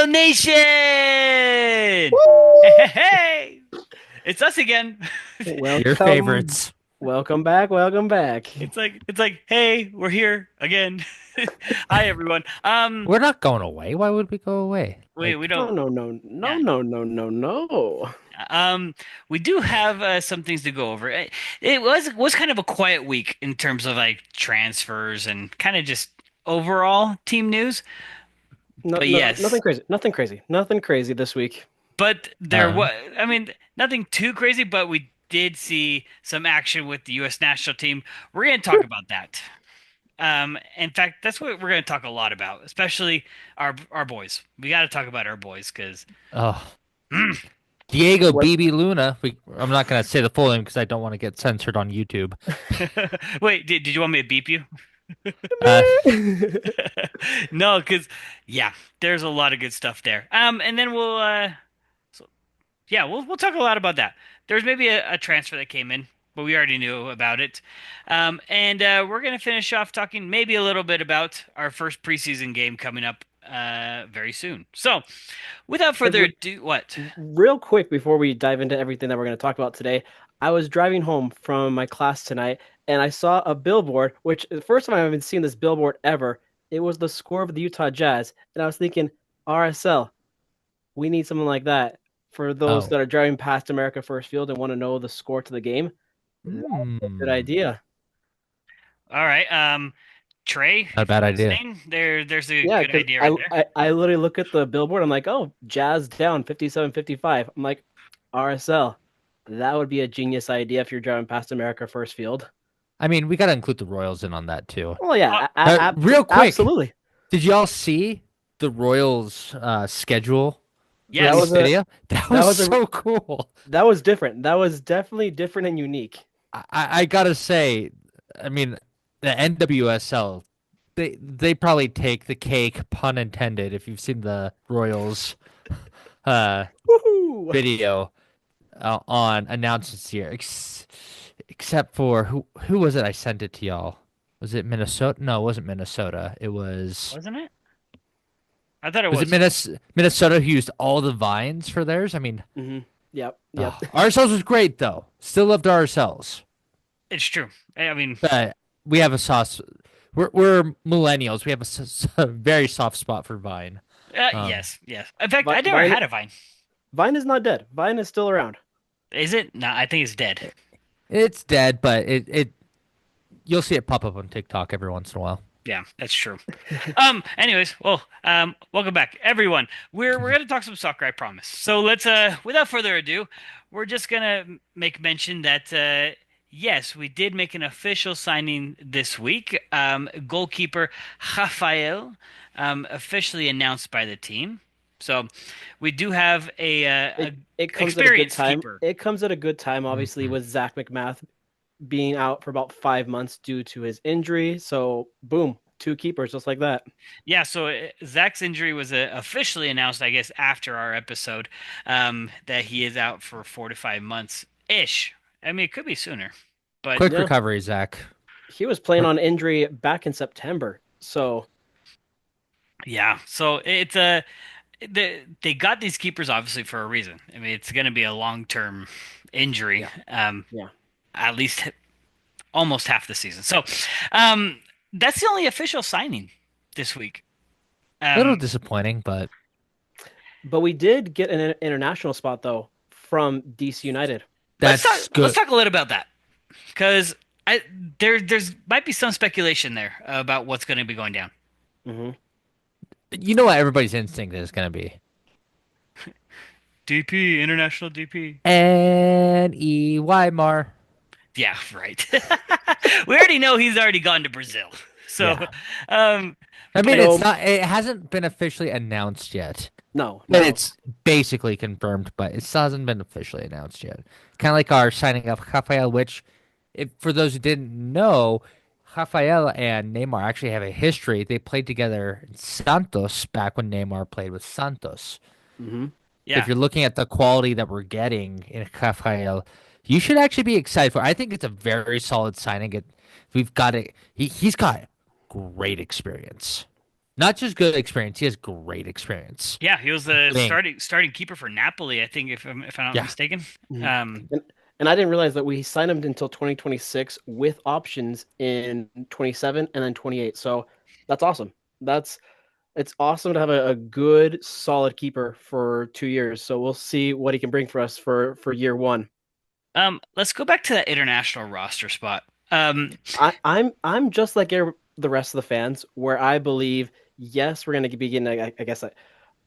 RSL Nation! Hey, it's us again. Your Welcome, favorites. welcome back, welcome back. It's like, hey, we're here again. Hi everyone. We're not going away. Why would we go away? We No, don't. no, no, no, Yeah. no, no, no, no. Um, we do have some things to go over. It was kind of a quiet week in terms of like transfers and kind of just overall team news. No, But no, yes, nothing crazy this week. but there Uh, was. I mean, nothing too crazy, but we did see some action with the U.S. national team. We're going to talk about that. In fact, that's what we're going to talk a lot about, especially our boys. We got to talk about our boys because oh, Diego What? BB Luna. I'm not gonna say the full name because I don't want to get censored on YouTube. wait, did you want me to beep you? Uh, No, because yeah, there's a lot of good stuff there. And then so, yeah, we'll talk a lot about that. There's maybe a transfer that came in, but we already knew about it. And we're gonna finish off talking maybe a little bit about our first preseason game coming up very soon. So, without Hey, further ado, what? real quick before we dive into everything that we're going to talk about today, I was driving home from my class tonight and I saw a billboard, which the first time I've even seen this billboard ever. It was the score of the Utah Jazz, and I was thinking, RSL, we need something like that for those oh, that are driving past America First Field and want to know the score to the game. That's a good mm, idea. All right, Trey, not a if bad you're idea. listening, there's a Yeah, good because idea right I, there. I I literally look at the billboard. I'm like, oh, Jazz down 57-55. I'm like, RSL. That would be a genius idea if you're driving past America First Field. I mean, we gotta include the Royals in on that too. Well, yeah, Real quick, absolutely. did y'all see the Royals schedule for That these was Yes. a video? That that was was a so cool. that was different. That was definitely different and unique. I gotta say, I mean, the NWSL, they probably take the cake, pun intended, if you've seen the Royals uh Woohoo! video on announcements here. Except for who was it I sent it to y'all? Was it Minnesota? No, it wasn't Minnesota. Wasn't it? I thought it Was it was. Minnesota who used all the vines for theirs? I mean, Yep, yep. oh, RSLs was great though. Still loved RSLs. It's true. I mean, But we have a sauce. We're millennials. We have a very soft spot for Vine. Um, yes, yes. In fact, I never Vine had a Vine. Vine is not dead. Vine is still around. Is it? No, I think it's dead. it's dead, but it you'll see it pop up on TikTok every once in a while. Yeah, that's true. Anyways, well, welcome back, everyone. We're gonna talk some soccer, I promise. So let's without further ado, we're just gonna make mention that yes, we did make an official signing this week. Goalkeeper Rafael officially announced by the team. So we do have a It comes at a good experienced time. keeper. It comes at a good time, obviously, Mhm. with Zach McMath being out for about 5 months due to his injury. So, boom, two keepers just like that. Yeah, so Zach's injury was officially announced, I guess, after our episode, that he is out for 4 to 5 months ish. I mean, it could be sooner, but Quick Yeah, recovery, Zach. he was playing on injury back in September. So, yeah. So it's they got these keepers obviously for a reason. I mean, it's going to be a long-term injury, yeah, yeah. at least almost half the season. So, um, that's the only official signing this week. A little Um, disappointing, but But we did get an international spot, though, from DC United. that's let's good. talk a little about that. Because I there's might be some speculation there about what's going to be going down. Hmm. You know what everybody's instinct is going to be? DP, international DP. N-E Weimar. Yeah, right. We already know he's already gone to Brazil. So, Yeah. I mean, but it's So, not. It hasn't been officially announced yet. no, But no. it's basically confirmed, but it still hasn't been officially announced yet. Kind of like our signing of Rafael, which, if for those who didn't know, Rafael and Neymar actually have a history. They played together in Santos back when Neymar played with Santos. Hmm. So if yeah, you're looking at the quality that we're getting in Rafael, you should actually be excited for. I think it's a very solid signing. We've got it. He's got great experience. Not just good experience, he has great experience. Yeah, he was the Winning. starting keeper for Napoli, I think, if I'm not Yeah. mistaken. Mhm. Um, And I didn't realize that we signed him until 2026 with options in 27 and then 28. So that's awesome. That's It's awesome to have a good, solid keeper for 2 years. So we'll see what he can bring for us for year one. let's go back to that international roster spot. Um, I'm just like the rest of the fans, where I believe yes, we're going to be getting, I guess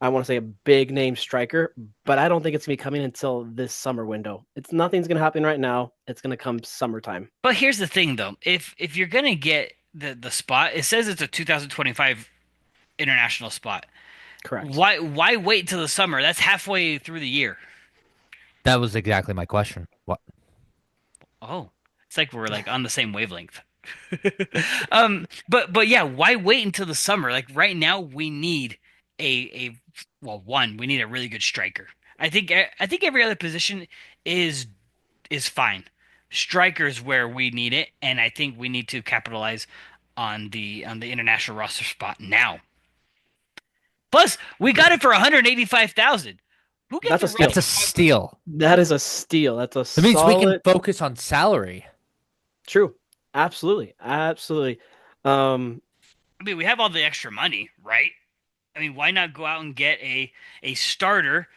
I want to say a big name striker, but I don't think it's going to be coming until this summer window. It's Nothing's going to happen right now. It's going to come summertime. but here's the thing, though. If you're gonna get the spot, it says it's a 2025 international spot. Correct. Why wait until the summer? That's halfway through the year. That was exactly my question. What? Oh, it's like we're like on the same wavelength. But yeah, why wait until the summer? Like right now, we need a well, one, we need a really good striker. I think every other position is is fine. Striker's where we need it, and I think we need to capitalize on the international roster spot now. Plus, we got it for 185,000. Who gives That's a a That's steal. a rat's steal. That is a steal. That's a That means we can solid. focus on salary. True. Absolutely. Absolutely. Um, I mean, we have all the extra money, right? I mean, why not go out and get a starter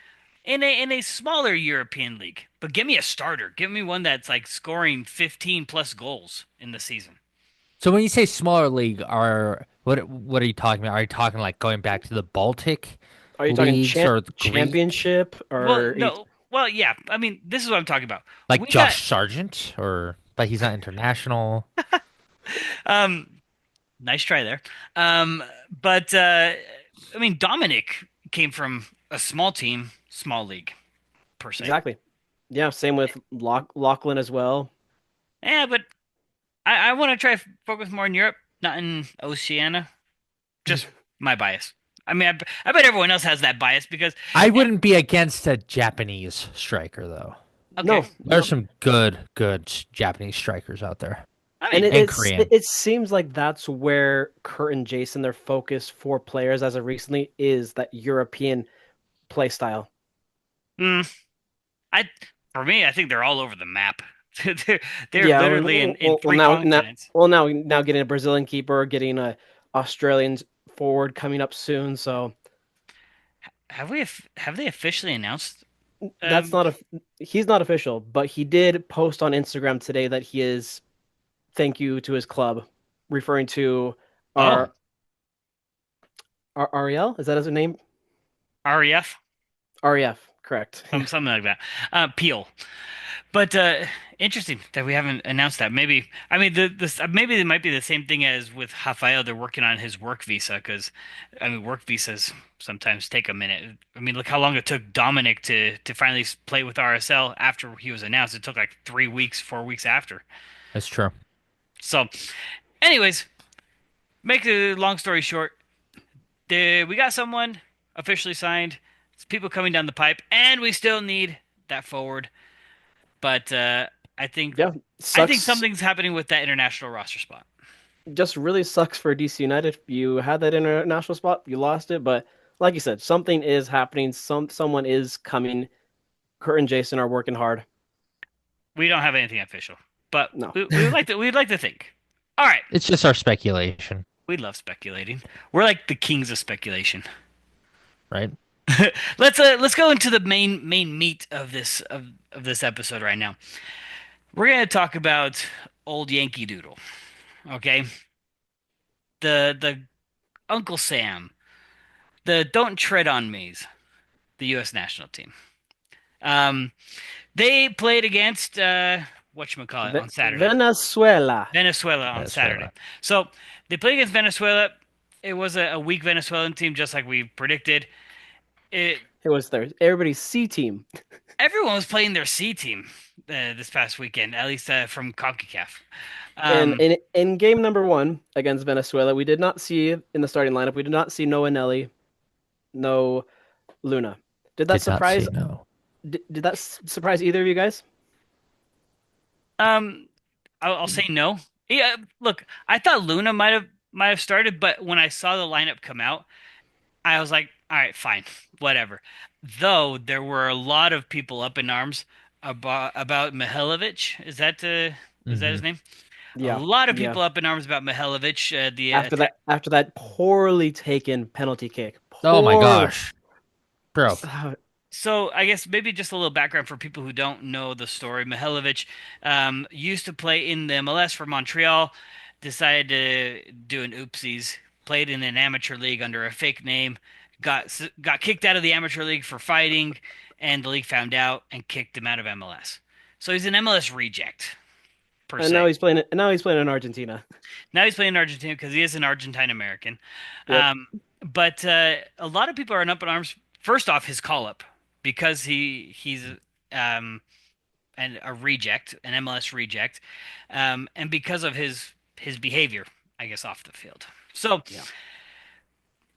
in a smaller European league? But give me a starter. Give me one that's like scoring 15 plus goals in the season. So when you say smaller league, what are you talking about? Are you talking like going back to the Baltic are you talking leagues or the Greek, championship Well, or no. Well, yeah. I mean, this is what I'm talking about. like We got Josh Sargent, or but he's not international? um nice try there. But I mean, Dominic came from a small team, small league per se. exactly? Yeah, same with Lachlan as well. Yeah, but I want to try to focus more in Europe, not in Oceania. Just my bias. I mean, I bet everyone else has that bias because, I wouldn't be against a Japanese striker though. okay, No, There's no. some good Japanese strikers out there, I And mean, and Korean. it seems like that's where Kurt and Jason, their focus for players as of recently, is that European play style. mm, I for me, I think they're all over the map. They're they're Yeah, literally in three continents. now getting a Brazilian keeper, getting a Australian forward coming up soon. So Have they officially announced? that's Um, not a he's not official, but he did post on Instagram today that he is thank you to his club, referring to oh, our Ariel. Is that his name? REF, REF, correct. something like that. Peel. But interesting that we haven't announced that. Maybe I mean maybe it might be the same thing as with Rafael. They're working on his work visa because I mean work visas sometimes take a minute. I mean look how long it took Dominic to finally play with RSL after he was announced. It took like 3 weeks, 4 weeks after. That's true. So, anyways, make a long story short, we got someone officially signed. It's people coming down the pipe, and we still need that forward. But I think Yeah, I think sucks. something's happening with that international roster spot. Just really sucks for DC United. You had that international spot, you lost it, but like you said, something is happening. Someone is coming. Kurt and Jason are working hard. We don't have anything official, but No, we'd like to think. All right, It's just our speculation, we love speculating. We're like the kings of speculation. right? Let's go into the main meat of of this episode right now. We're gonna talk about old Yankee Doodle. Okay, the Uncle Sam, the don't tread on me's, the U.S. national team. Um, they played against whatchamacallit on Saturday. Venezuela. Venezuela on Saturday. Venezuela. So they played against Venezuela. It was a weak Venezuelan team, just like we predicted. It It was their everybody's C team. Everyone was playing their C team this past weekend, at least from CONCACAF. And Um, in game number one against Venezuela, we did not see in the starting lineup. We did not see no Eneli, no Luna. Did that Did not say surprise? no. Did that surprise either of you guys? um, I'll say no. Yeah, look, I thought Luna might have. might have started, but when I saw the lineup come out, I was like, all right, fine, whatever. Though there were a lot of people up in arms about Mihailovic. Is that his Hmm. name? A Yeah, lot of yeah. people up in arms about Mihailovic, the After attack. that poorly taken penalty kick, Oh my poor. gosh, bro. So I guess maybe just a little background for people who don't know the story. Mihailovic used to play in the MLS for Montreal, decided to do an oopsies, played in an amateur league under a fake name, got kicked out of the amateur league for fighting, and the league found out and kicked him out of MLS. So he's an MLS reject per And se. now he's playing. And now he's playing in Argentina. Now he's playing in Argentina because he is an Argentine American. Yep. But a lot of people are up in arms. First off, his call up because he's um, a reject, an MLS reject, and because of his behavior, I guess off the field. So, Yeah.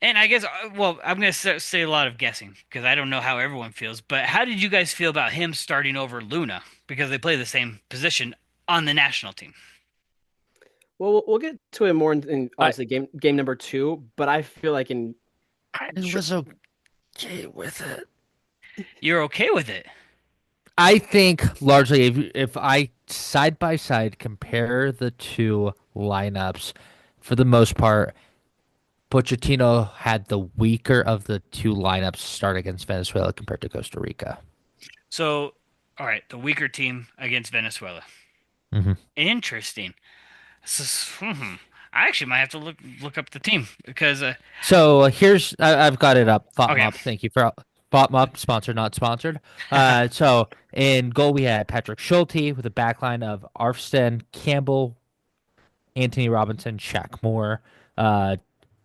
and I guess well, I'm gonna say a lot of guessing because I don't know how everyone feels. But how did you guys feel about him starting over Luna because they play the same position on the national team? Well, we'll get to it more in I obviously game number two. But I feel like in I sure, was okay with it. You're okay with it? I think largely if I side by side compare the two lineups, for the most part, Pochettino had the weaker of the two lineups start against Venezuela compared to Costa Rica. So, all right, the weaker team against Venezuela. Hmm. Interesting. I actually might have to look up the team because So here's I've got it up. Thought okay. up. Thank you for thought up. Sponsored, not sponsored. So in goal we had Patrick Schulte with a backline of Arfsten, Campbell, Anthony Robinson, Shaq Moore. Uh,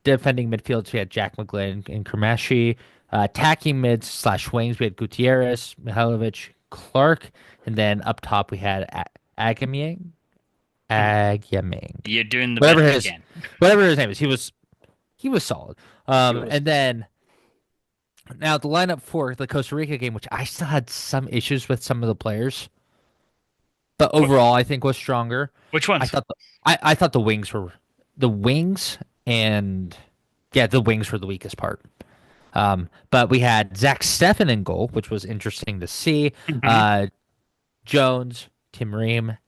Defending midfields we had Jack McGlynn and Kremashi. Attacking mids slash wings we had Gutierrez, Mihailovic, Clark, and then up top we had Agamang. Agamang. You're doing the Whatever best you his can. whatever his name is. He was solid. he was. And then now the lineup for the Costa Rica game, which I still had some issues with some of the players, but What? overall I think was stronger. Which I ones? thought I thought the wings and yeah, the wings were the weakest part. But we had Zach Steffen in goal, which was interesting to see. Hmm. Uh, Jones, Tim Ream,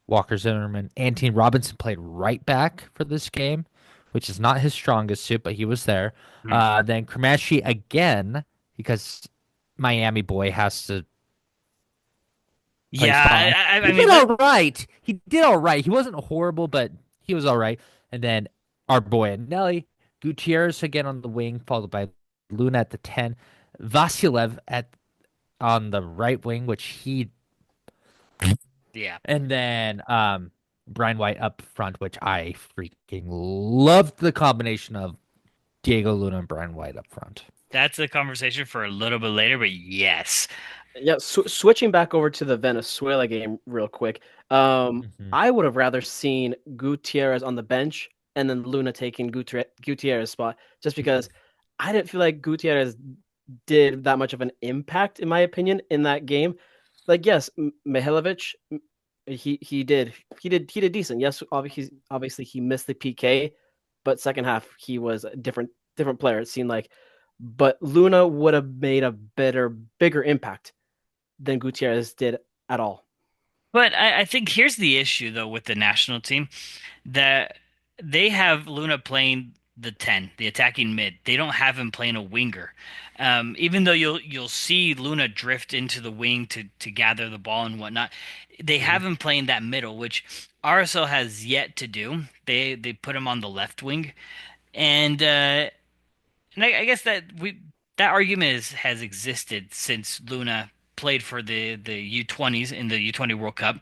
Walker Zimmerman, Anthony Robinson played right back for this game, which is not his strongest suit, but he was there. Then Kremashi again, because Miami boy has to play Yeah, spotlight. I He mean, did all right. He did all right. He wasn't horrible, but he was all right. And then our boy Eneli, Gutierrez again on the wing, followed by Luna at the 10, Vasilev at on the right wing, which he yeah, and then Brian White up front, which I freaking loved the combination of Diego Luna and Brian White up front. that's a conversation for a little bit later. But yes, Yeah, switching back over to the Venezuela game real quick. Hmm. I would have rather seen Gutierrez on the bench and then Luna taking Gutierrez's spot, just because I didn't feel like Gutierrez did that much of an impact, in my opinion, in that game. Like, yes, Mihailovic, he did decent. Yes, obviously he missed the PK, but second half he was a different player. It seemed like, but Luna would have made a bigger impact than Gutierrez did at all. but I think here's the issue though with the national team that they have Luna playing the 10, the attacking mid. They don't have him playing a winger. Even though you'll see Luna drift into the wing to gather the ball and whatnot, they Mhm. have him playing that middle, which RSL has yet to do. They put him on the left wing, and I guess that argument has existed since Luna played for the U20s in the U20 World Cup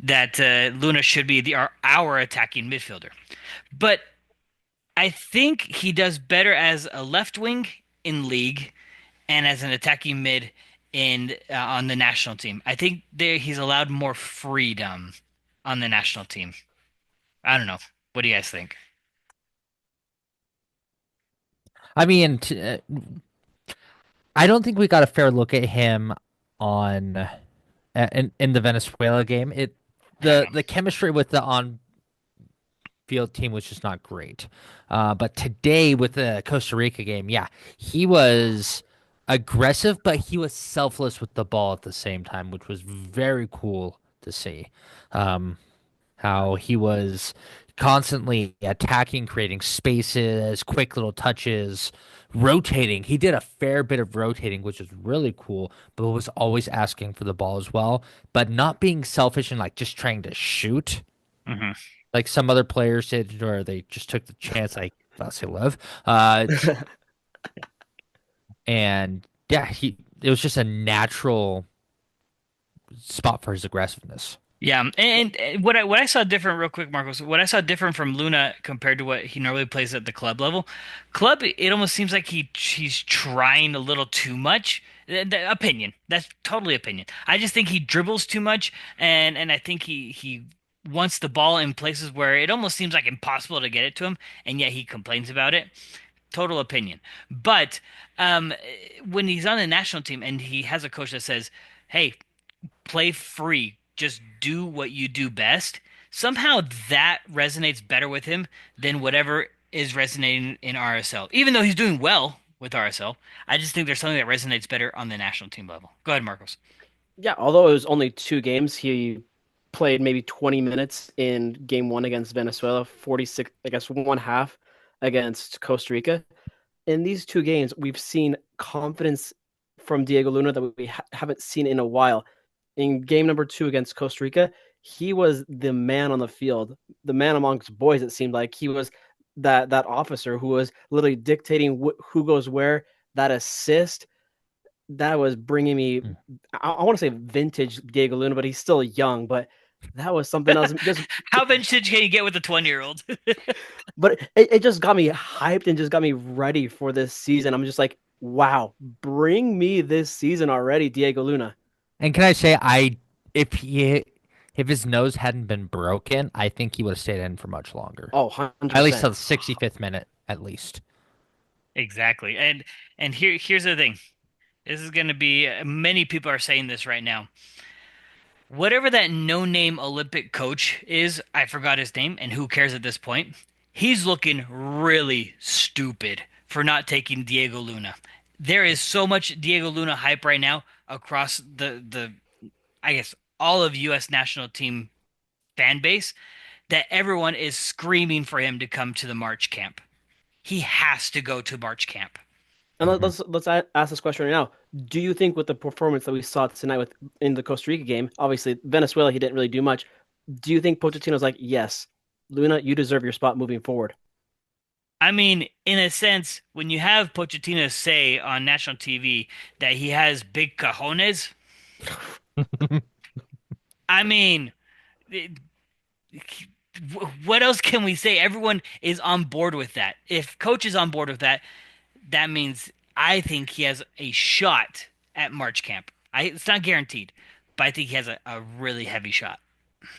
that Luna should be our attacking midfielder. But I think he does better as a left wing in league and as an attacking mid in on the national team. I think he's allowed more freedom on the national team. I don't know. What do you guys think? I mean, I don't think we got a fair look at him on in the Venezuela game. It I don't the chemistry with the on field team was just not great. But today with the Costa Rica game, yeah, he was aggressive, but he was selfless with the ball at the same time, which was very cool to see. Um, how he was constantly attacking, creating spaces, quick little touches, rotating. He did a fair bit of rotating, which was really cool, but was always asking for the ball as well, but not being selfish and like just trying to shoot Hmm. like some other players did, or they just took the chance, like Vasily Love. Uh, and yeah, it was just a natural spot for his aggressiveness. Yeah, and what I saw different real quick, Marcos, what I saw different from Luna compared to what he normally plays at the club level. Club, it almost seems like he's trying a little too much. Opinion. That's totally opinion. I just think he dribbles too much, and I think he wants the ball in places where it almost seems like impossible to get it to him, and yet he complains about it. Total opinion. But um, when he's on the national team and he has a coach that says, "Hey, play free. Just do what you do best." Somehow that resonates better with him than whatever is resonating in RSL. Even though he's doing well with RSL, I just think there's something that resonates better on the national team level. Go ahead, Marcos. Yeah, although it was only 2 games, he played maybe 20 minutes in game one against Venezuela, 46, I guess, one half against Costa Rica. In these 2 games, we've seen confidence from Diego Luna that we haven't seen in a while. In game number two against Costa Rica, he was the man on the field, the man amongst boys. It seemed like he was that officer who was literally dictating who goes where. That assist that was bringing me. I want to say vintage Diego Luna, but he's still young. But that was something else. Just How vintage can you get with a 20-year-old? but it just got me hyped and just got me ready for this season. I'm just like, wow, bring me this season already, Diego Luna. And can I say, if he if his nose hadn't been broken, I think he would have stayed in for much longer. Oh, At least 100%. till the 65th minute, at least. Exactly. And here's the thing. This is going to be many people are saying this right now. Whatever that no-name Olympic coach is, I forgot his name, and who cares at this point? He's looking really stupid for not taking Diego Luna. There is so much Diego Luna hype right now across the I guess all of US national team fan base that everyone is screaming for him to come to the March camp. He has to go to March camp. And Hmm. let's ask this question right now. Do you think with the performance that we saw tonight with in the Costa Rica game, obviously Venezuela he didn't really do much. Do you think Pochettino's like, yes, Luna, you deserve your spot moving forward? I mean, in a sense, when you have Pochettino say on national TV that he has big cojones, I mean, it- what else can we say? Everyone is on board with that. If coach is on board with that, that means I think he has a shot at March camp. It's not guaranteed, but I think he has a really heavy shot.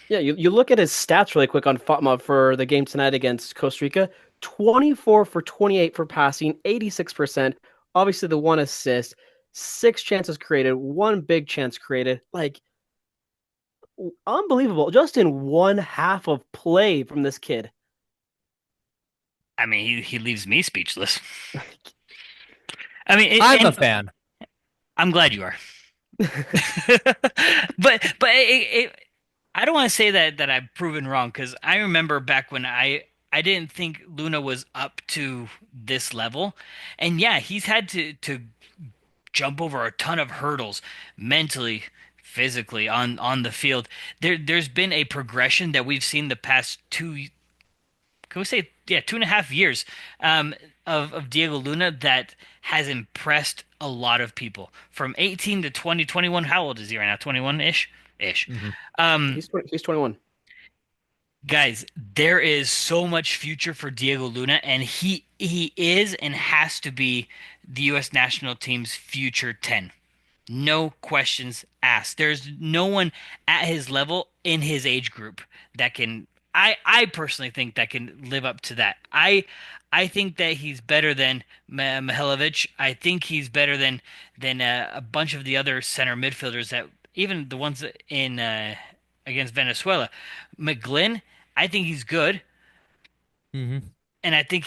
Yeah, you look at his stats really quick on Fatma for the game tonight against Costa Rica. 24 for 28 for passing, 86%. Obviously, the one assist, 6 chances created, one big chance created. Like, unbelievable. Just in one half of play from this kid. I mean, he leaves me speechless. I mean, I'm a and fan. I'm glad you are. But I don't want to say that I've proven wrong because I remember back when I didn't think Luna was up to this level, and yeah, he's had to jump over a ton of hurdles mentally, physically on the field. There's been a progression that we've seen the past two, can we say, yeah, 2.5 years of Diego Luna that has impressed a lot of people from 18 to 20, 21. How old is he right now? 21 ish ish. Hmm. Um, He's 21. Guys, there is so much future for Diego Luna, and he is and has to be the U.S. national team's future 10. No questions asked. There's no one at his level in his age group that can. I personally think that can live up to that. I think that he's better than Mihailovic. I think he's better than a bunch of the other center midfielders that even the ones in against Venezuela. McGlynn, I think he's good, Hmm. And I think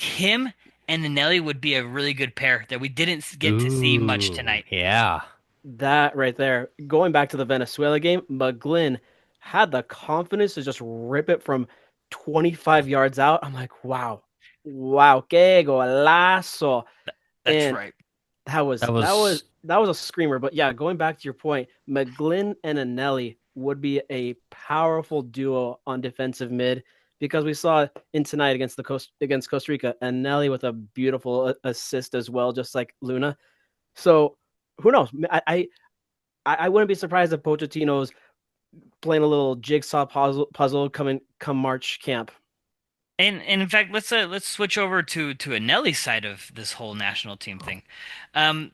him and Eneli would be a really good pair that we didn't get to see much Ooh, tonight. yeah. That right there. Going back to the Venezuela game, McGlynn had the confidence to just rip it from 25 yards out. I'm like, wow, wow, que golazo. That's And right. that was That that was was that was a screamer. But yeah, going back to your point, McGlynn and Anelli would be a powerful duo on defensive mid because we saw in tonight against Costa Rica, Anelli with a beautiful assist as well, just like Luna. So who knows? I wouldn't be surprised if Pochettino's playing a little jigsaw puzzle come March camp. And in fact, let's switch over to Eneli's side of this whole national team thing. Um,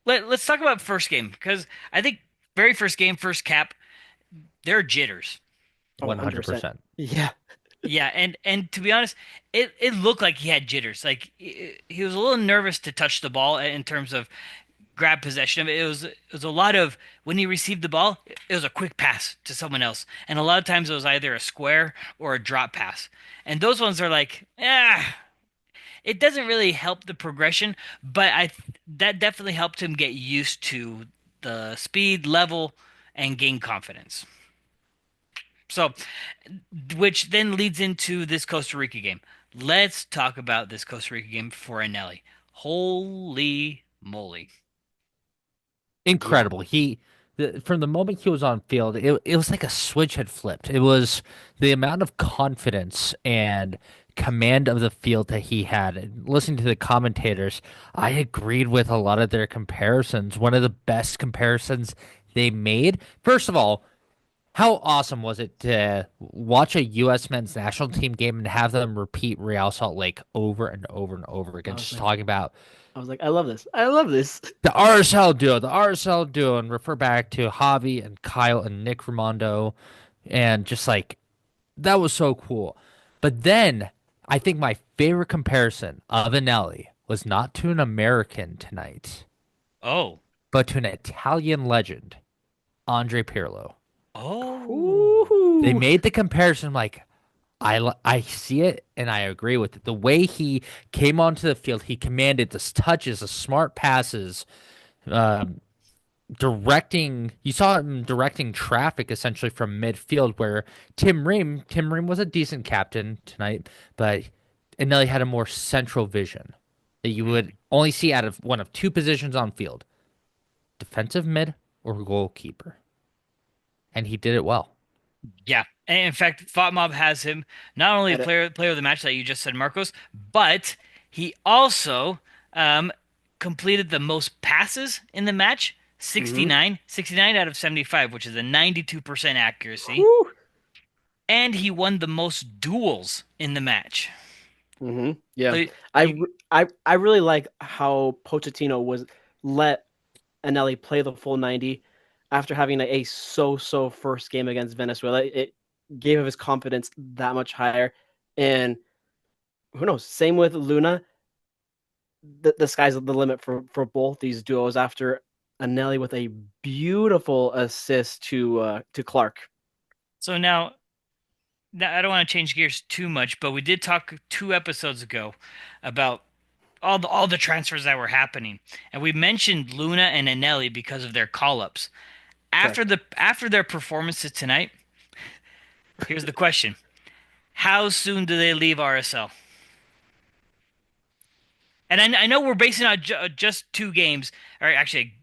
let's talk about first game because I think very first game, first cap, there are jitters. Oh, 100%. 100%. Yeah. Yeah, and to be honest, it looked like he had jitters. Like he was a little nervous to touch the ball in terms of grab possession of it. It was a lot of when he received the ball, it was a quick pass to someone else, and a lot of times it was either a square or a drop pass. And those ones are like, it doesn't really help the progression, but I that definitely helped him get used to the speed level and gain confidence. So, which then leads into this Costa Rica game. Let's talk about this Costa Rica game for Anelli. Holy moly. Yeah. Incredible. From the moment he was on field, it was like a switch had flipped. It was the amount of confidence and command of the field that he had. And listening to the commentators, I agreed with a lot of their comparisons. One of the best comparisons they made. First of all, how awesome was it to watch a U.S. men's national team game and have them repeat Real Salt Lake over and over and over I again, was just like, talking about I was like, I love this. I love this. The RSL duo, and refer back to Javi and Kyle and Nick Raimondo, and just like that was so cool. But then I think my favorite comparison of Anelli was not to an American tonight, Oh. but to an Italian legend, Andre Pirlo. Oh. They Ooh. made the comparison like I see it and I agree with it. The way he came onto the field, he commanded the touches, the smart passes, um, directing. You saw him directing traffic essentially from midfield, where Tim Ream was a decent captain tonight, but Anelli had a more central vision that you would only see out of one of two positions on field: defensive mid or goalkeeper, and he did it well. Yeah. And in fact, FOTMob has him not only Edit. player of the match that you just said, Marcos, but he also um, completed the most passes in the match, Mm-hmm. 69 out of 75, which is a 92% accuracy. Whew. And he won the most duels in the match. Mm-hmm. Yeah. So you I really like how Pochettino was let Anelli play the full 90 after having a so-so first game against Venezuela. It gave him his confidence that much higher. And who knows? Same with Luna. The sky's the limit for both these duos after Anelli with a beautiful assist to Clark. so now I don't want to change gears too much, but we did talk 2 episodes ago about all the transfers that were happening, and we mentioned Luna and Eneli because of their call-ups. Correct. After their performances tonight, here's the question: how soon do they leave RSL? And I know we're basing on just 2 games, or actually,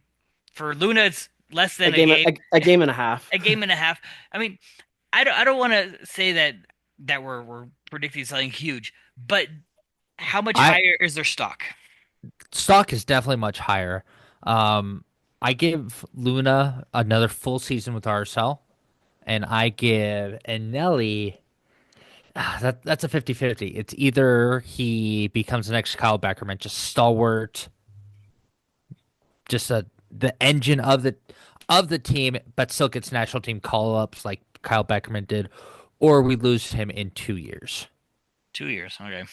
for Luna, it's less A than a game game, a game and a half. a game and a half. I mean, I don't want to say that we're predicting something huge, but how much I higher is their stock? Stock is definitely much higher. Um, I give Luna another full season with RSL, and I give Eneli that's a 50-50. It's either he becomes the next Kyle Beckerman, just stalwart, just the engine of the team, but still gets national team call ups like Kyle Beckerman did, or we lose him in 2 years. 2 years, okay.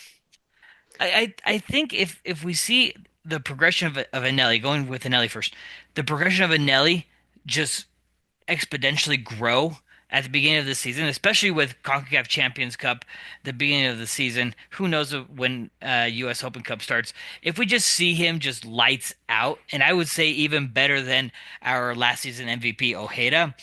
I think if we see the progression of Anelli, going with Anelli first, the progression of Anelli just exponentially grow at the beginning of the season, especially with CONCACAF Champions Cup, the beginning of the season. Who knows when U.S. Open Cup starts? If we just see him just lights out, and I would say even better than our last season MVP Ojeda,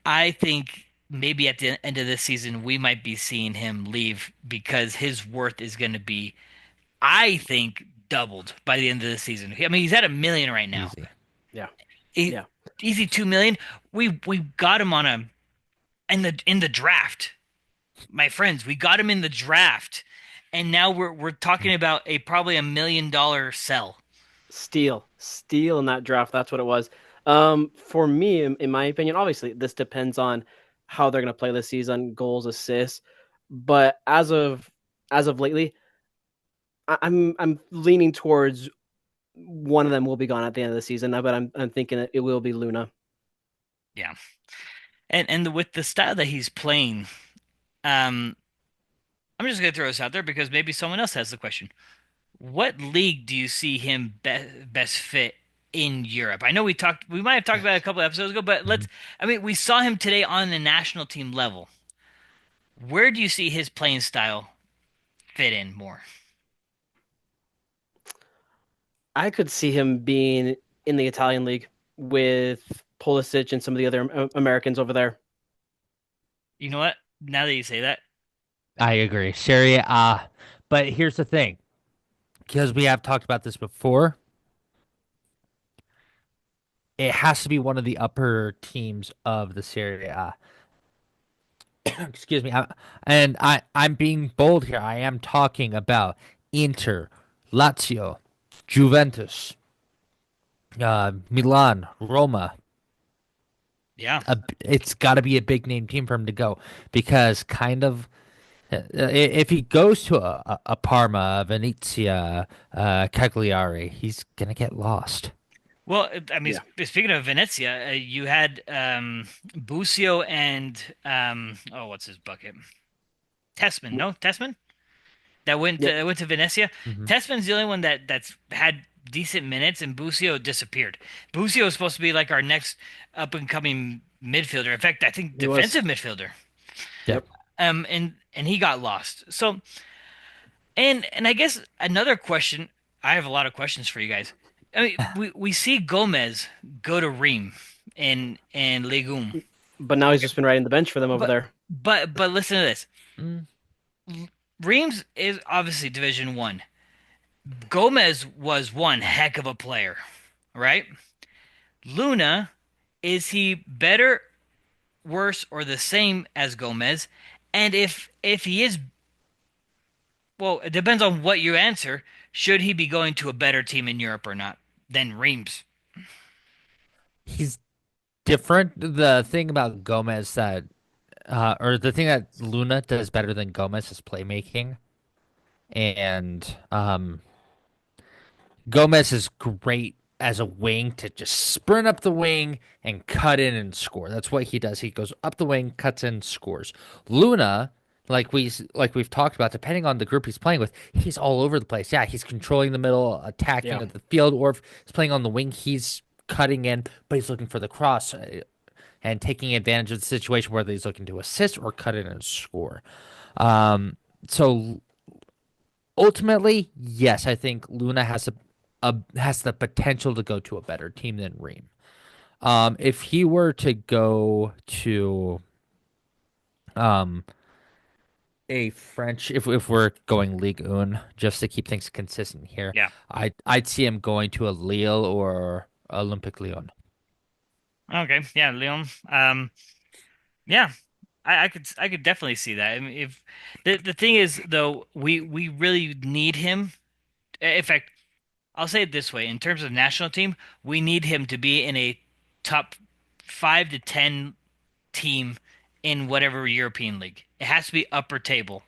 I think maybe at the end of this season we might be seeing him leave because his worth is going to be, I think, doubled by the end of the season. I mean, he's at 1 million right now. Easy. Yeah. E- Yeah. Easy 2 million. We got him on a in the draft, my friends. We got him in the draft, and now we're talking about a probably $1 million sell. Steal in that draft. That's what it was. For me, in my opinion, obviously this depends on how they're going to play this season, goals, assists. But as of lately, I'm leaning towards one of them will be gone at the end of the season. But I'm thinking that it will be Luna. Yeah, and with the style that he's playing, um, I'm just gonna throw this out there because maybe someone else has the question. What league do you see him best fit in Europe? I know we might have talked about it a couple episodes ago, but Mhm. I mean, we saw him today on the national team level. Where do you see his playing style fit in more? I could see him being in the Italian league with Pulisic and some of the other Americans over there. You know what? Now that you say that, I agree. Serie A. But here's the thing, because we have talked about this before, it has to be one of the upper teams of the Serie A. Excuse me. I'm being bold here. I am talking about Inter, Lazio, Juventus, Milan, Roma. yeah. It's got to be a big name team for him to go because if he goes to a Parma, Venezia, Cagliari, he's gonna get lost. Well, I mean, Yeah. speaking of Venezia, you had Busio and oh, what's his bucket? Tessman, no, Tessman Yep. went to Venezia. Hmm. Tessman's the only one that's had decent minutes, and Busio disappeared. Busio is supposed to be like our next up and coming midfielder. In fact, I think He was. defensive midfielder. Yeah, Yep. And he got lost. So and I guess another question. I have a lot of questions for you guys. I mean, we see Gomez go to Ream in Legume, But now he's just been riding the bench for them over but there. but listen to this. mm, Reams is obviously Division One. Gomez was one heck of a player, right? Luna, is he better, worse, or the same as Gomez? And if he is, well, it depends on what you answer. Should he be going to a better team in Europe or not than Reams? he's different. The thing about Gomez that, or the thing that Luna does better than Gomez is playmaking, and Gomez is great as a wing to just sprint up the wing and cut in and score. That's what he does. He goes up the wing, cuts in, scores. Luna, like we've talked about, depending on the group he's playing with, he's all over the place. Yeah, he's controlling the middle, attacking Yeah. at the field, or if he's playing on the wing, he's cutting in, but he's looking for the cross and taking advantage of the situation whether he's looking to assist or cut in and score. So ultimately, yes, I think Luna has the potential to go to a better team than Reem. If he were to go to um a French, if we're going Ligue 1, just to keep things consistent here, Yeah. I'd see him going to a Lille or Olympique Lyon. Okay. Yeah, Leon. Yeah. I could definitely see that. I mean, if the thing is though, we really need him. In fact, I'll say it this way: in terms of national team, we need him to be in a top 5 to 10 team in whatever European league. It has to be upper table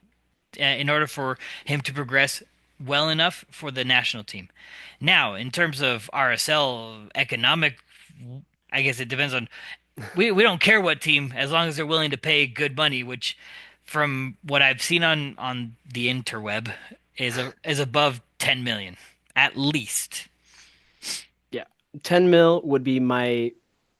in order for him to progress well enough for the national team. Now, in terms of RSL economic, I guess it depends on. We don't care what team as long as they're willing to pay good money, which, from what I've seen on the interweb, is above 10 million at least. Yeah. 10 mil would be my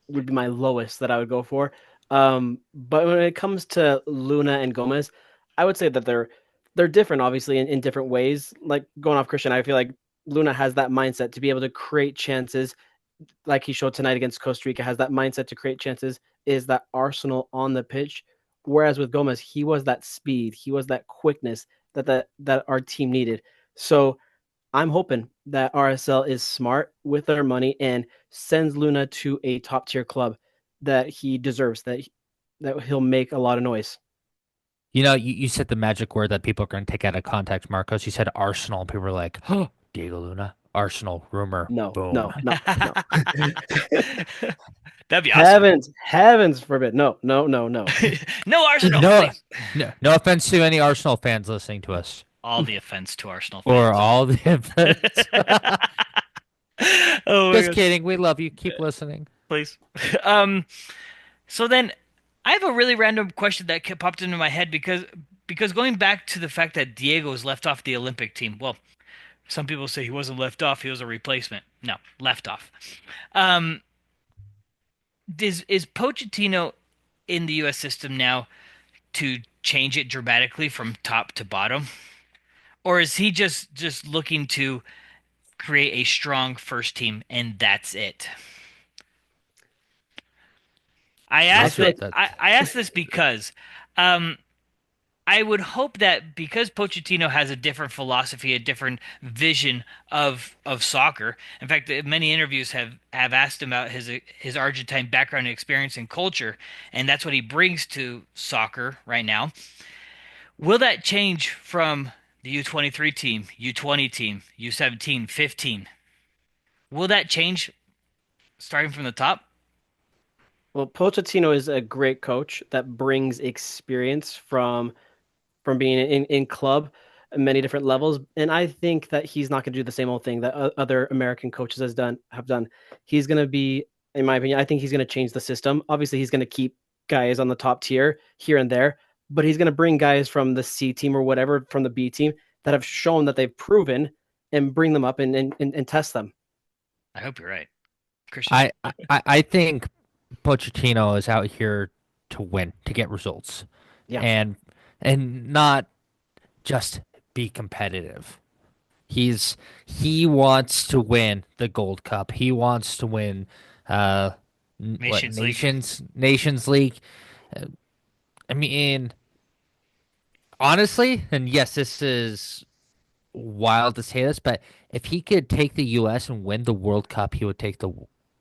lowest that I would go for. But when it comes to Luna and Gomez, I would say that they're different, obviously, in different ways. Like going off Christian, I feel like Luna has that mindset to be able to create chances, like he showed tonight against Costa Rica, has that mindset to create chances, is that arsenal on the pitch. Whereas with Gomez, he was that speed, he was that quickness that our team needed. So I'm hoping that RSL is smart with their money and sends Luna to a top tier club that he deserves, that he'll make a lot of noise. You said the magic word that people are going to take out of context, Marcos. You said Arsenal. People were like, oh, Diego Luna, Arsenal, rumor, No, boom. no, no, no. That'd be awesome. Heavens forbid. No, no, no, no. No Arsenal, No, please. no offense to any Arsenal fans listening to us, All the offense to Arsenal or fans. all the offense. Oh my Just god, kidding. We love you. Keep listening. please. Um, so then I have a really random question that popped into my head because going back to the fact that Diego was left off the Olympic team. Well, some people say he wasn't left off; he was a replacement. No, left off. Um, is Pochettino in the U.S. system now to change it dramatically from top to bottom, or is he just looking to create a strong first team and that's it? I I That's asked feel that what like that. I asked this because um, I would hope that because Pochettino has a different philosophy, a different vision of soccer. In fact, many interviews have asked him about his Argentine background and experience and culture, and that's what he brings to soccer right now. Will that change from the U23 team, U20 team, U17, 15? Will that change starting from the top? well, Pochettino is a great coach that brings experience from being in club at many different levels. And I think that he's not going to do the same old thing that other American coaches have done. He's going to be, in my opinion, I think he's going to change the system. Obviously, he's going to keep guys on the top tier here and there, but he's going to bring guys from the C team or whatever from the B team that have shown that they've proven and bring them up and test them. I hope you're right, Christian. I think Pochettino is out here to win, to get results, Yeah. and not just be competitive. He wants to win the Gold Cup. He wants to win uh what Nations League. Nations League. Uh, I mean, honestly, and yes, this is wild to say this, but if he could take the US and win the World Cup, he would take the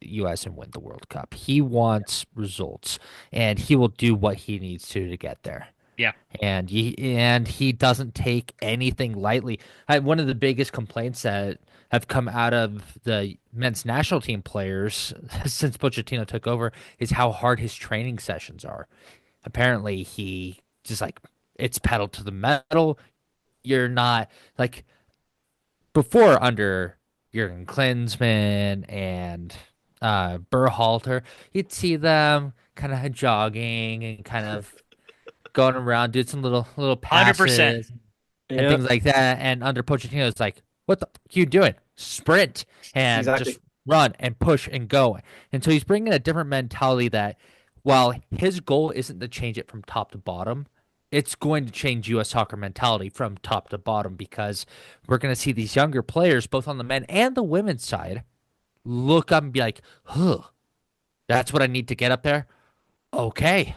US and win the World Cup. He wants results and he will do what he needs to get there. Yeah, And he doesn't take anything lightly. One of the biggest complaints that have come out of the men's national team players since Pochettino took over is how hard his training sessions are. Apparently, he just like it's pedal to the metal. You're not like before under Jurgen Klinsmann and Berhalter, you'd see them kind of jogging and kind of going around, did some little 100%. passes and Yeah. things like that. And under Pochettino, it's like, what the fuck you doing? Sprint and just Exactly. run and push and go. And so he's bringing a different mentality that while his goal isn't to change it from top to bottom, it's going to change U.S. soccer mentality from top to bottom because we're going to see these younger players, both on the men and the women's side, look up and be like, huh, that's what I need to get up there. Okay.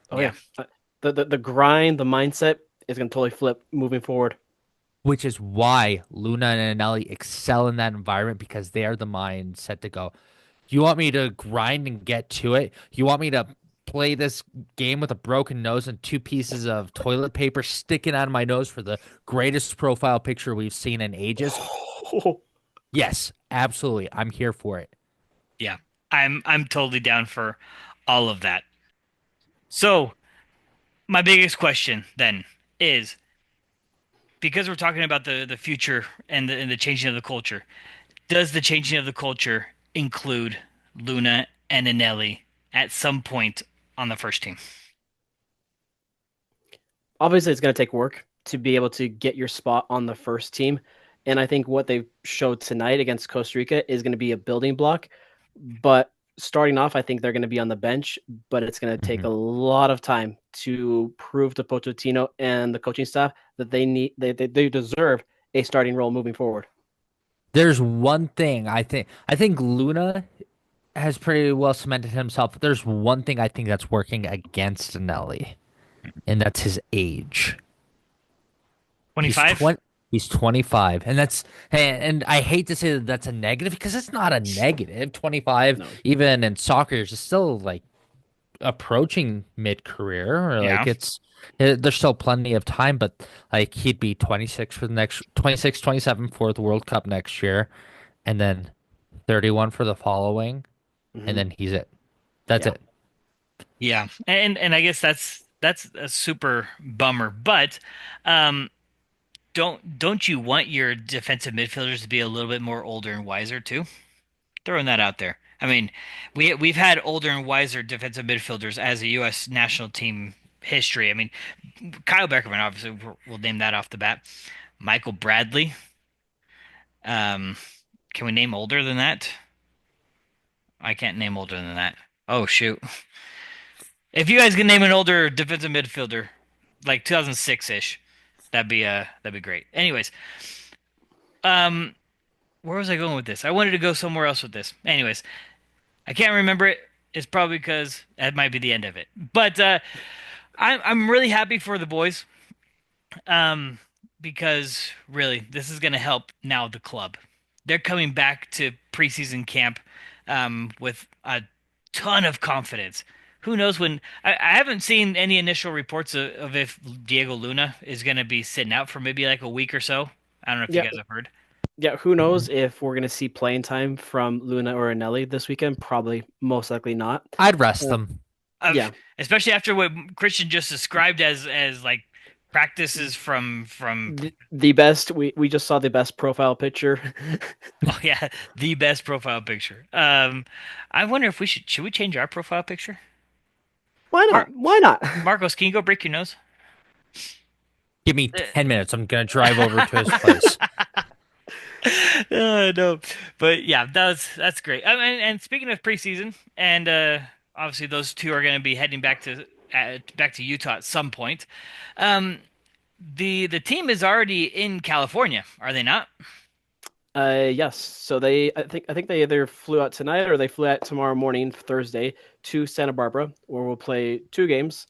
Oh Yeah. yeah. The grind, the mindset is going to totally flip moving forward. Which is why Luna and Eneli excel in that environment because they are the mindset to go, you want me to grind and get to it? You want me to play this game with a broken nose and two pieces of toilet paper sticking out of my nose for the greatest profile picture we've seen in ages? Yes, absolutely. I'm here for it. Yeah. I'm totally down for all of that. So, my biggest question then is because we're talking about the future and the changing of the culture, does the changing of the culture include Luna and Eneli at some point on the first team? Obviously, it's going to take work to be able to get your spot on the first team. And I think what they showed tonight against Costa Rica is going to be a building block. But starting off, I think they're going to be on the bench, but it's going to take a Mhm. lot of time to prove to Pochettino and the coaching staff that they deserve a starting role moving forward. There's one thing I think Luna has pretty well cemented himself. But there's one thing I think that's working against Nelly, and that's his age. He's 25? 20, he's 25, and and I hate to say that that's a negative because it's not a negative. 25, No. even in soccer, is still like approaching mid-career, or Yeah. like there's still plenty of time, but like he'd be 26 for the next 26, 27 for the World Cup next year, and then 31 for the following, and Hmm. then he's it. That's Yeah. it. Yeah. And I guess that's a super bummer. But um don't you want your defensive midfielders to be a little bit more older and wiser too? Throwing that out there. I mean, we've had older and wiser defensive midfielders as a U.S. national team history. I mean, Kyle Beckerman, obviously, we'll name that off the bat. Michael Bradley. Um, can we name older than that? I can't name older than that. Oh shoot! If you guys can name an older defensive midfielder, like 2006-ish, that'd be great. Anyways, um, where was I going with this? I wanted to go somewhere else with this. Anyways, I can't remember it. It's probably because that might be the end of it. But I'm really happy for the boys. Um, because really, this is going to help now the club. They're coming back to preseason camp with a ton of confidence. Who knows when? I haven't seen any initial reports of if Diego Luna is going to be sitting out for maybe like a week or so. I don't know if you Yeah. guys have heard. Yeah. Who knows if we're going to see playing time from Luna or Eneli this weekend? Probably, most likely not. I'd rest Uh, them. Of yeah. especially after what Christian just described as like practices from The best, we just saw the best profile picture. oh yeah, the best profile picture. I wonder if we should we change our profile picture? Why Mar not? Why not? Marcos, can you go break your nose? Give me Uh, 10 minutes. I'm gonna drive over to his place. no, but yeah, that's great. And speaking of preseason, and obviously those two are going to be heading back to Utah at some point. Um, the team is already in California, are they not? Yes. So I think they either flew out tonight or they flew out tomorrow morning, Thursday, to Santa Barbara, where we'll play two games.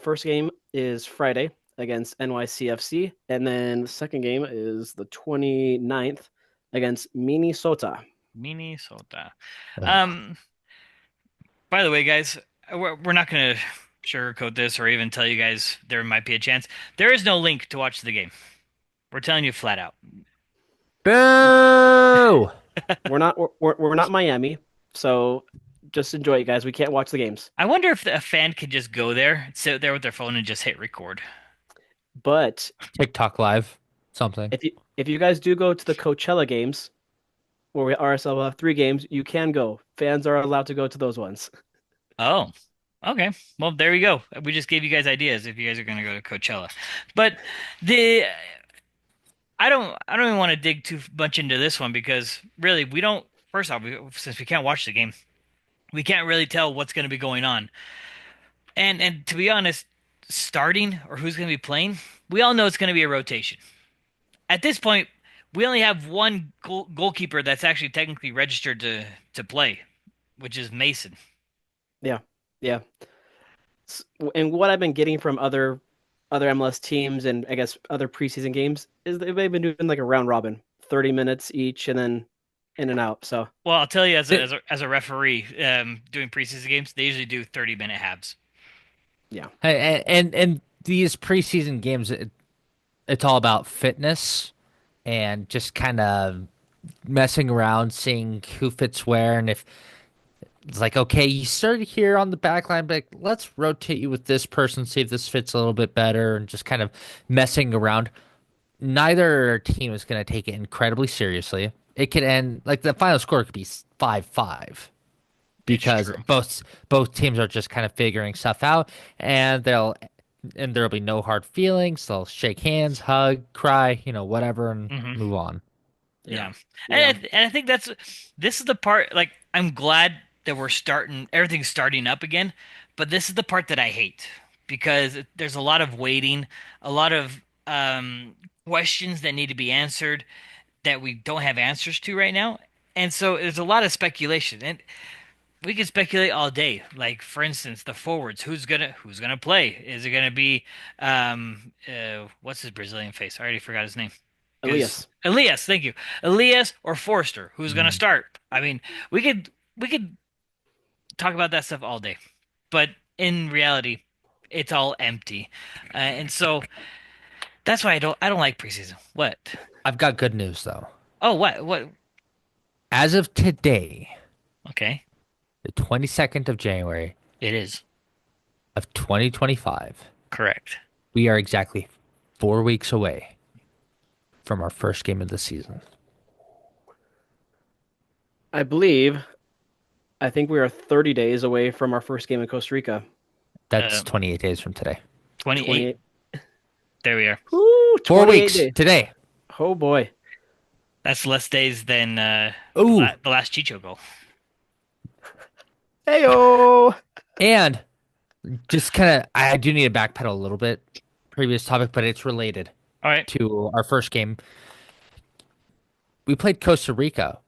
First game is Friday against NYCFC, and then the second game is the 29th against Minnesota. Minnesota. Ugh. Um, by the way, guys, we're not going to sugarcoat this or even tell you guys there might be a chance. There is no link to watch the game. We're telling you flat out. Boo! We're not Miami, so just enjoy it, guys. We can't watch the games, I wonder if a fan could just go there, sit there with their phone, and just hit record. but TikTok live, something. if you guys do go to the Coachella games, where we RSL will have three games, you can go. Fans are allowed to go to those ones. Oh, okay. Well, there we go. We just gave you guys ideas if you guys are going to go to Coachella. But the I don't even want to dig too much into this one because really we don't. First off, since we can't watch the game, we can't really tell what's going to be going on. And to be honest, starting or who's going to be playing, we all know it's going to be a rotation. At this point, we only have one goalkeeper that's actually technically registered to play, which is Mason. Yeah, yeah. And what I've been getting from other MLS teams and I guess other preseason games is they've been doing like a round robin, 30 minutes each, and then in and out. So Well, I'll tell you Th- as a referee, doing preseason games, they usually do 30-minute halves. yeah, and these preseason games, it's all about fitness and just kind of messing around, seeing who fits where, and if it's like, okay, you started here on the back line, but let's rotate you with this person, see if this fits a little bit better, and just kind of messing around. Neither team is going to take it incredibly seriously. It could end like the final score could be 5-5 It's because true. both teams are just kind of figuring stuff out, and there'll be no hard feelings. They'll shake hands, hug, cry, whatever, and Hmm. move on. yeah, Yeah, yeah. and I think this is the part. Like, I'm glad. that we're starting, everything's starting up again. But this is the part that I hate because there's a lot of waiting, a lot of questions that need to be answered that we don't have answers to right now. And so there's a lot of speculation, and we could speculate all day. Like for instance, the forwards, who's gonna play? Is it gonna be what's his Brazilian face? I already forgot his name. Because Elias. Elias, thank you. Elias or Forster, who's gonna Mm. start? I mean, we could talk about that stuff all day, but in reality, it's all empty, and so that's why I don't like preseason. What? I've got good news though. Oh, what? As of today, Okay, the 22nd of January it is of 2025, correct. we are exactly 4 weeks away from our first game of the season. I believe. I think we are 30 days away from our first game in Costa Rica. That's Uh, 28 days from today. 28. 28. There we are. Ooh, Four 28 weeks days. today. Oh boy. That's less days than Ooh, the last Chicho goal. Heyo. and just kind of, I do need to backpedal a little bit. Previous topic, but it's related All right. to our first game. We played Costa Rica.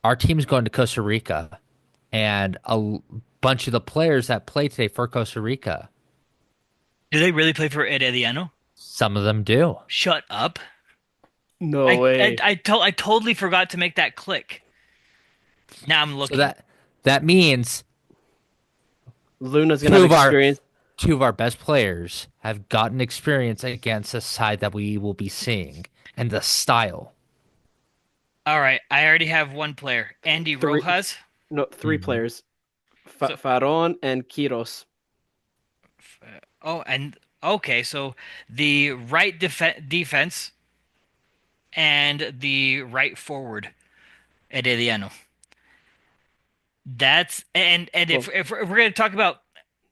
Our team's going to Costa Rica, and bunch of the players that play today for Costa Rica, Do they really play for Herediano? some of them do. Shut up. No I I way. I, to I totally forgot to make that click. Now I'm So looking. that means Luna's gonna two have of our experience. two of our best players have gotten experience against a side that we will be seeing, and the style. All right, I already have one player, Andy Three, Rojas. no, three Mhm. players. So, Faron and Kiros. oh, and okay, so the right defense and the right forward, Herediano. That's and Well, if we're gonna talk about,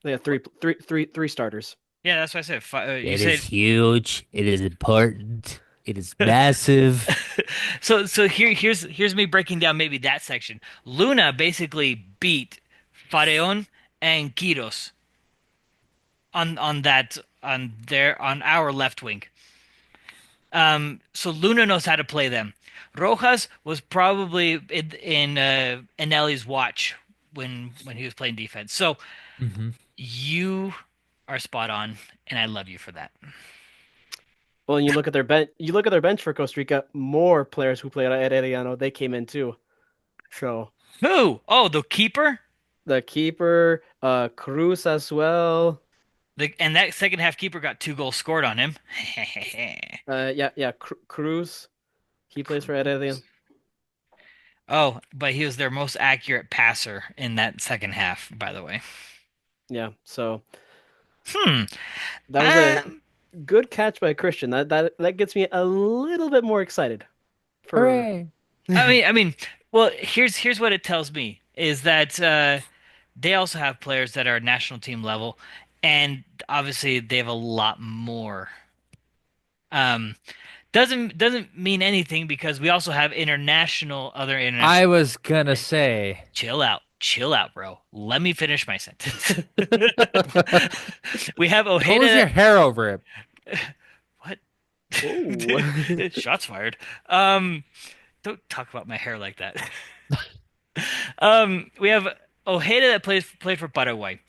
they have three starters. yeah, that's what I said. You It is said huge. It is important. It is massive. so here's me breaking down maybe that section. Luna basically beat Fareon and Quiros on our left wing. So Luna knows how to play them. Rojas was probably in Eneli's watch when he was playing defense. So hmm you are spot on, and I love you for that. Well, and you look at their bench. You look at their bench for Costa Rica. More players who played at Herediano, they came in too. So Who? Oh, the keeper. the keeper, Cruz as well. And that second half keeper got 2 goals scored on him. Yeah, Cruz. He plays for Heredia. Oh, but he was their most accurate passer in that second half, by the way. Yeah, so Hmm. that was a Um, good catch by Christian. That gets me a little bit more excited for. Hooray! I mean, well, here's what it tells me is that they also have players that are national team level, and obviously they have a lot more. Um, doesn't mean anything because we also have other I international. was gonna say, Chill out, bro. Let me finish my sentence. We have don't lose your Ojeda. hair over it. What? Oh, Shots fired. Um, don't talk about my hair like that. We have Ojeda that played for Paraguay.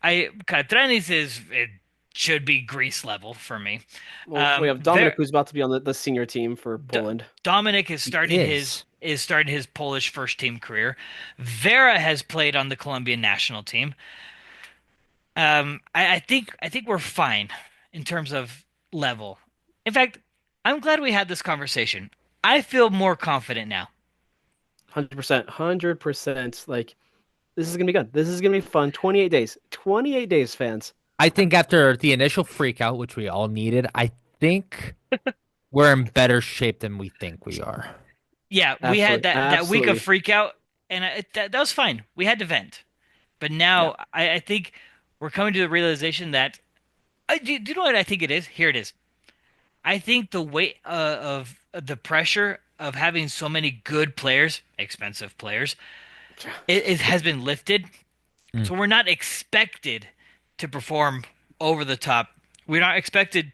Catranis is it should be Greece level for me. well, we have Dominic, Ver who's about to be on the senior team for D Poland. Dominic is He starting his is. is starting his Polish first team career. Vera has played on the Colombian national team. I think we're fine in terms of level. In fact, I'm glad we had this conversation. I feel more confident now. 100%, 100%. Like this is gonna be good. This is gonna be fun. 28 days. 28 days, fans. I think after the initial freak out, which we all needed, I think we're in better shape than we think we are. Yeah, we had Absolutely, that week of absolutely. freak out, and that was fine. We had to vent, but Yeah, now I think we're coming to the realization that do you know what I think it is? Here it is. I think the weight of the pressure of having so many good players, expensive players, it has been lifted. Mm. So we're not expected to perform over the top. We're not expected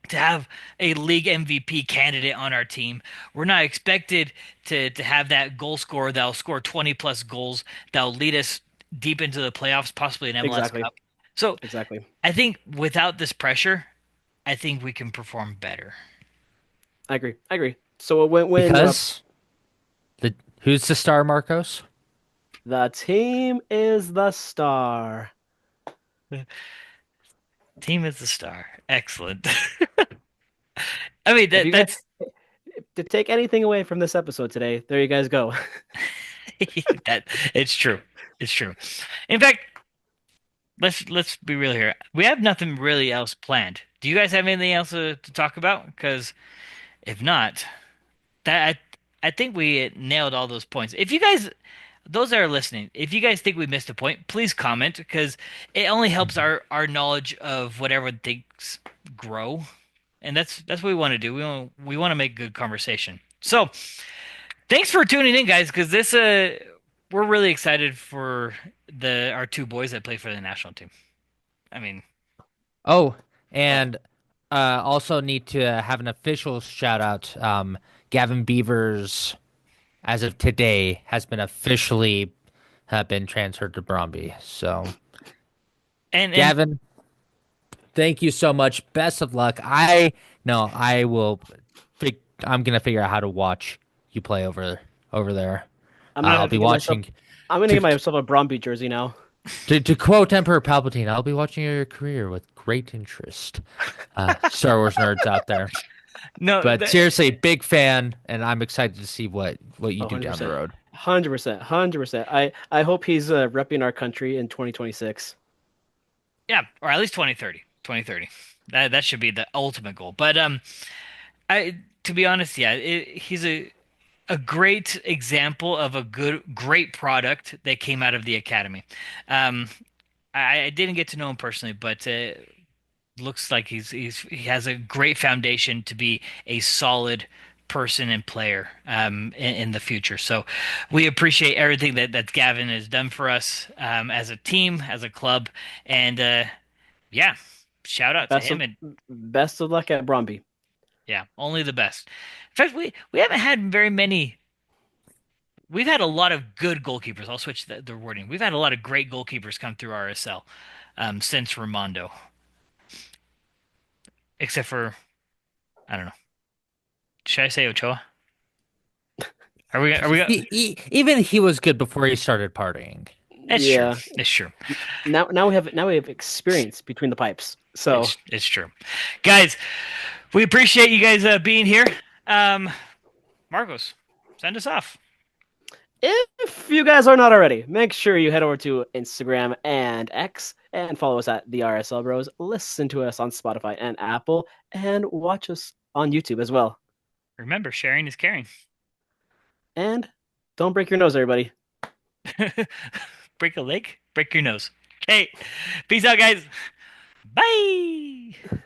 to have a league MVP candidate on our team. We're not expected to have that goal scorer that'll score 20 plus goals that'll lead us deep into the playoffs, possibly an MLS Exactly. Cup. So Exactly. I think without this pressure, I think we can perform better. I agree. I agree. So when Because the who's the star, Marcos? the team is the star. Team is the star. Excellent. I mean If that you guys that's to take anything away from this episode today, there you guys go. that it's true. It's true. In fact, let's be real here. We have nothing really else planned. Do you guys have anything else to talk about? Because if not, that I think we nailed all those points. If you guys, those that are listening, if you guys think we missed a point, please comment because it only helps Mhm. our knowledge of whatever things grow, and that's what we want to do. We want to make good conversation. So thanks for tuning in, guys, because this we're really excited for the our two boys that play for the national team. I mean, Oh, and also need to have an official shout out. Gavin Beavers, as of today, has been officially been transferred to Bromby. So, and Gavin, thank you so much. Best of luck. I no, I will. I'm gonna figure out how to watch you play over there. I'm gonna I'll have to be get myself. watching. I'm gonna To, get myself a Bromby jersey now. to quote Emperor Palpatine, I'll be watching your career with great interest. Star Wars nerds out there. no, But seriously, big fan, and I'm excited to see what you Oh, do down the 100%. road. 100%. 100%. I hope he's repping our country in 2026. yeah, or at least 2030. 2030. That should be the ultimate goal. But I to be honest, yeah, he's a great example of a great product that came out of the academy. Um, I didn't get to know him personally, but looks like he has a great foundation to be a solid person and player in the future. So we appreciate everything that Gavin has done for us as a team, as a club, and yeah, shout out to Best him of and best of luck at Bromby. yeah, only the best. In fact, we haven't had very many. We've had a lot of good goalkeepers. I'll switch the wording. We've had a lot of great goalkeepers come through RSL since Ramondo, except for I don't know. Should I say Ochoa? Are we? Are we? Even he was good before he started partying. It's true. Yeah. It's true. Now we have experience between the pipes. So It's true. Guys, we appreciate you guys being here. Um, Marcos, send us off. if you guys are not already, make sure you head over to Instagram and X and follow us at the RSL Bros. Listen to us on Spotify and Apple, and watch us on YouTube as well. Remember, sharing is caring. And don't break your nose, everybody. Break a leg, break your nose. Okay. Peace out, guys. Bye.